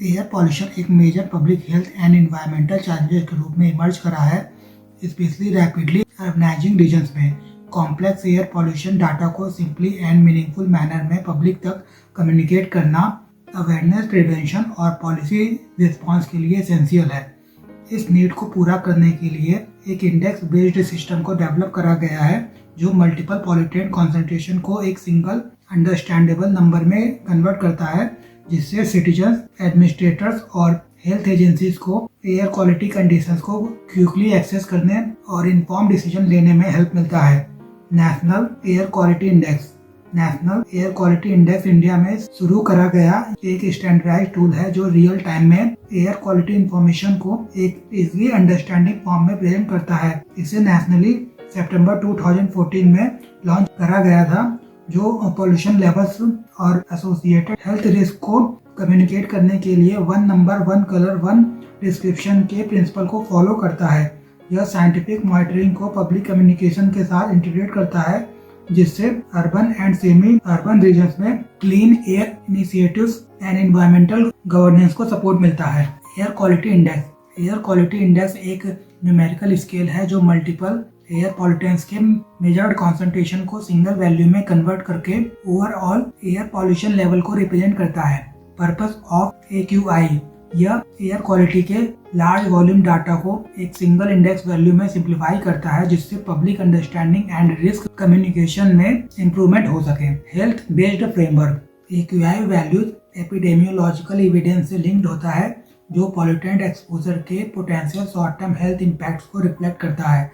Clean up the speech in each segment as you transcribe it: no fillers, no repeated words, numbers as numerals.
Air pollution एक major public health and environmental challenges के रूप में इमर्ज करा है, स्पेशली रैपिडली अर्बनाइजिंग रीजन्स में। कॉम्प्लेक्स एयर पॉल्यूशन डाटा को सिंपली एंड मीनिंगफुल मैनर में पब्लिक तक कम्युनिकेट करना अवेयरनेस, प्रिवेंशन और पॉलिसी रिस्पॉन्स के लिए एसेंशियल है। इस नीड को पूरा करने के लिए एक इंडेक्स बेस्ड सिस्टम को डेवलप करा गया है जो मल्टीपल पॉल्यूटेंट कॉन्सेंट्रेशन को एक सिंगल अंडरस्टैंडेबल नंबर में कन्वर्ट करता है, जिससे सिटीजन्स, एडमिनिस्ट्रेटर्स और हेल्थ एजेंसीज को एयर क्वालिटी कंडीशंस को क्विकली एक्सेस करने और इन्फॉर्म डिसीजन लेने में हेल्प मिलता है। National air quality index India में शुरू करा गया एक स्टैंडर्डाइज्ड टूल है जो रियल टाइम में एयर क्वालिटी इंफॉर्मेशन को एक इजीली अंडरस्टैंडिंग फॉर्म में प्रेजेंट करता है। इसे नेशनली सितंबर 2014 में लॉन्च करा गया था, जो पॉल्यूशन लेवल्स और एसोसिएटेड हेल्थ रिस्क को कम्युनिकेट करने के लिए one number, one colour, one description के प्रिंसिपल को फॉलो करता है। यह साइंटिफिक मॉनिटरिंग को पब्लिक कम्युनिकेशन के साथ इंटीग्रेट करता है, जिससे urban and semi urban regions में clean air initiatives and environmental governance को सपोर्ट मिलता है। एयर क्वालिटी इंडेक्स एक न्यूमेरिकल स्केल है जो मल्टीपल एयर पॉल्यूटेंट्स के मेजर्ड कॉन्सेंट्रेशन को सिंगल वैल्यू में कन्वर्ट करके ओवरऑल एयर पॉल्यूशन लेवल को रिप्रेजेंट करता है। पर्पस ऑफ AQI, यह एयर क्वालिटी के लार्ज वॉल्यूम डाटा को एक सिंगल इंडेक्स वैल्यू में सिंप्लीफाई करता है, जिससे public understanding and risk communication में इम्प्रूवमेंट हो सके। Health based framework, AQI values epidemiological evidence से लिंक्ड होता है जो पॉल्यूटेंट एक्सपोजर के potential short term health impacts को रिफ्लेक्ट करता है।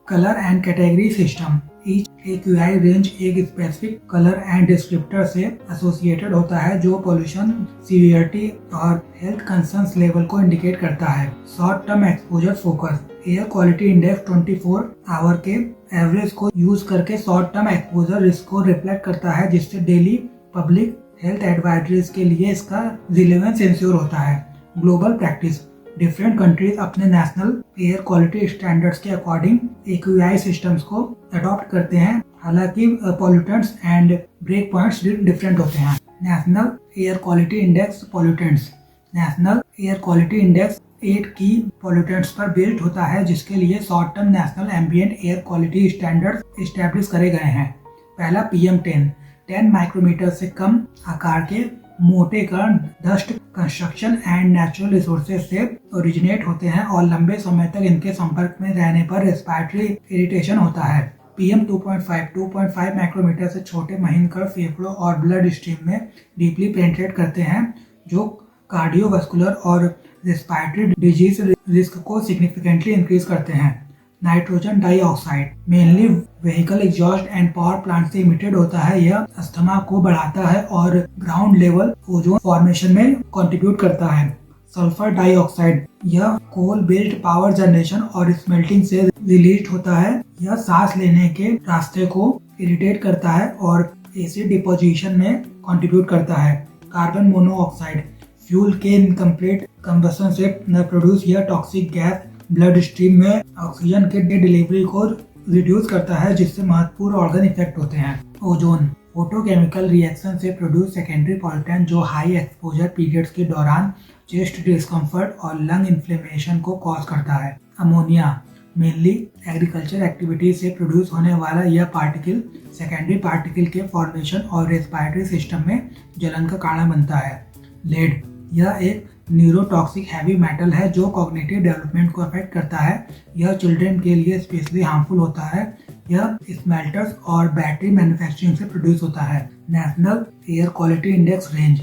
Colour and category system, each AQI range एक स्पेसिफिक कलर एंड डिस्क्रिप्टर से एसोसिएटेड होता है जो पोल्यूशन सीवियरिटी और हेल्थ कंसर्न्स लेवल को इंडिकेट करता है। Short term exposure focus, air quality index 24 hour के एवरेज को यूज करके शॉर्ट टर्म एक्सपोजर रिस्क को रिफ्लेक्ट करता है, जिससे डेली पब्लिक हेल्थ एडवाइजरीज के लिए इसका रिलेवेंस इंश्योर होता है। ग्लोबल प्रैक्टिस, डिफरेंट कंट्रीज अपने नेशनल एयर क्वालिटी स्टैंडर्ड्स के अकॉर्डिंग AQI सिस्टम्स को अडॉप्ट करते हैं, हालांकि pollutants and break points different होते हैं। National air quality index pollutants, national air quality index 8 की पॉल्यूटेंट्स पर बेस्ड होता है, जिसके लिए short term national ambient air quality standards establish करे गए हैं। पहला PM10, 10 माइक्रोमीटर से कम आकार के मोटे कण dust, construction and natural resources से ओरिजिनेट होते हैं और लंबे समय तक इनके संपर्क में रहने पर रेस्पिरेटरी इरिटेशन होता है। PM2.5, 2.5 माइक्रोमीटर से छोटे महीन कण फेफड़ों और ब्लड स्ट्रीम में डीपली पेनिट्रेट करते हैं, जो कार्डियोवास्कुलर और रेस्पिरेटरी डिजीज रिस्क को सिग्निफिकेंटली इंक्रीज करते हैं। Nitrogen dioxide mainly vehicle exhaust and power plant से इमिटेड होता है। यह अस्थमा को बढ़ाता है और ग्राउंड लेवल ओजोन फॉर्मेशन में कंट्रीब्यूट करता है। सल्फर डाइऑक्साइड, यह कोल बेस्ड पावर जनरेशन और स्मेल्टिंग से रिलीज होता है। यह सांस लेने के रास्ते को इरिटेट करता है और एसिड डिपोजिशन में कंट्रीब्यूट करता है। कार्बन मोनोऑक्साइड, फ्यूल के इनकम्प्लीट कंबशन से प्रोड्यूस यह टॉक्सिक गैस ब्लड स्ट्रीम में ऑक्सीजन के डिलीवरी को रिड्यूस करता है, जिससे महत्वपूर्ण ऑर्गन इफेक्ट होते हैं। ओजोन, फोटोकेमिकल रिएक्शन से प्रोड्यूस सेकेंडरी पॉल्यूटेंट जो हाई एक्सपोजर पीरियड्स के दौरान चेस्ट डिस्कम्फर्ट और लंग इन्फ्लेमेशन को कॉज करता है। अमोनिया, मेनली एग्रीकल्चर एक्टिविटी से प्रोड्यूस होने वाला यह पार्टिकल सेकेंडरी पार्टिकल के फॉर्मेशन और रेस्पिरेटरी सिस्टम में जलन का कारण बनता है। लेड, यह एक न्यूरोटॉक्सिक हैवी मेटल है जो कॉग्निटिव डेवलपमेंट को अफेक्ट करता है। यह चिल्ड्रन के लिए स्पेशली हार्मफुल होता है। यह स्मेल्टर्स और बैटरी मैन्युफैक्चरिंग से प्रोड्यूस होता है। National air quality index range,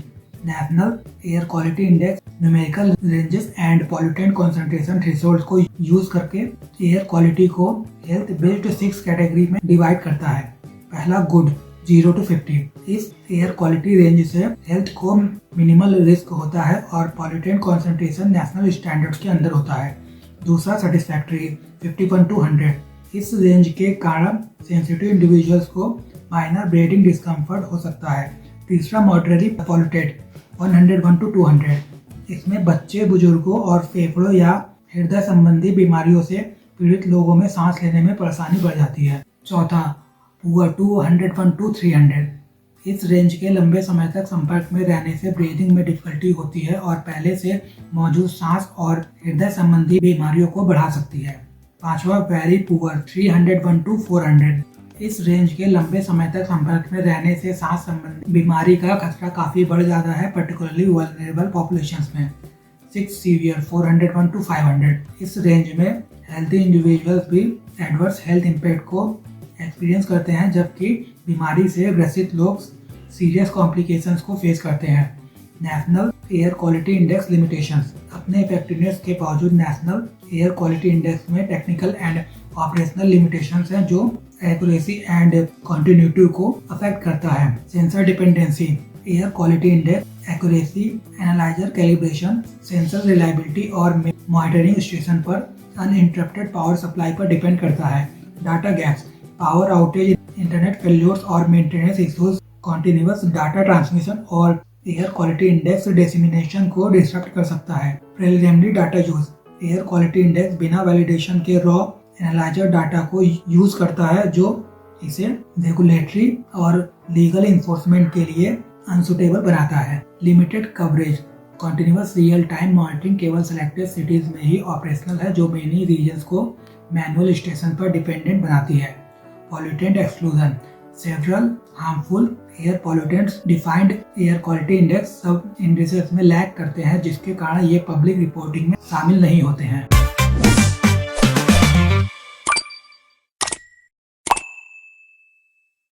national air quality index numerical ranges and pollutant concentration thresholds को यूज करके एयर क्वालिटी को हेल्थ बेस्ड 6 कैटेगरी में डिवाइड करता है। पहला गुड, 0 to 50, इस एयर क्वालिटी रेंज से हेल्थ को मिनिमल रिस्क होता है और पॉल्यूटेंट कॉन्सेंट्रेशन नेशनल स्टैंडर्ड्स के अंदर होता है। दूसरा सेटिस्फैक्ट्री, 51 to 100, इस रेंज के कारण सेंसिटिव इंडिविजुअल्स को माइनर ब्रीदिंग डिस्कम्फर्ट हो सकता है। तीसरा मॉडरेटली पॉल्यूटेड, 101 to 200, इसमें बच्चे, बुजुर्गों और फेफड़ों या हृदय संबंधी बीमारियों से पीड़ित लोगों में सांस लेने में परेशानी बढ़ जाती है। चौथा पुअर, 201 to 300, इस रेंज के लंबे समय तक संपर्क में रहने से ब्रीदिंग में डिफिकल्टी होती है और पहले से मौजूद सांस और हृदय संबंधी बीमारियों को बढ़ा सकती है। पांचवा, वेरी पुअर 301 to 400। इस रेंज के लंबे समय तक संपर्क में रहने से सांस संबंधी बीमारी का खतरा काफी बढ़ जाता है, पर्टिकुलरली वल्नरेबल पॉपुलेशंस में। 6 सीवियर 401 to 500। इस रेंज में हेल्थी इंडिविजुअल्स भी एडवर्स हेल्थ इम्पैक्ट को एक्सपीरियंस करते हैं, जबकि बीमारी से ग्रसित लोग सीरियस कॉम्प्लिकेशंस को फेस करते हैं। National air quality index limitations. अपने इफेक्टिवनेस के बावजूद नेशनल एयर क्वालिटी इंडेक्स में टेक्निकल एंड ऑपरेशनल लिमिटेशंस हैं जो एक्यूरेसी एंड कंटिन्यूटी को अफेक्ट करता है। Sensor dependency. Air quality index accuracy, analyser calibration, sensor reliability और मॉनिटरिंग स्टेशन पर अनइंटरप्टेड पावर सप्लाई पर डिपेंड करता है। Data gaps, power outage, internet failures और maintenance issues continuous data transmission और एयर क्वालिटी इंडेक्स डिसेमिनेशन को disturb कर सकता है। Preliminary data use. Air quality index बिना वैलिडेशन के रॉ एनालाइजर डाटा को यूज करता है, जो इसे रेगुलेटरी और लीगल इन्फोर्समेंट के लिए अनसुटेबल बनाता है। Limited coverage. Continuous real time monitoring केवल सिलेक्टेड सिटीज में ही ऑपरेशनल है, जो मेनी रीजन्स को मैनुअल स्टेशन पर डिपेंडेंट बनाती है। Pollutant exclusion. Several harmful air pollutants defined air quality index सब इंडिसेस में लैग करते हैं, जिसके कारण ये पब्लिक रिपोर्टिंग में शामिल नहीं होते हैं।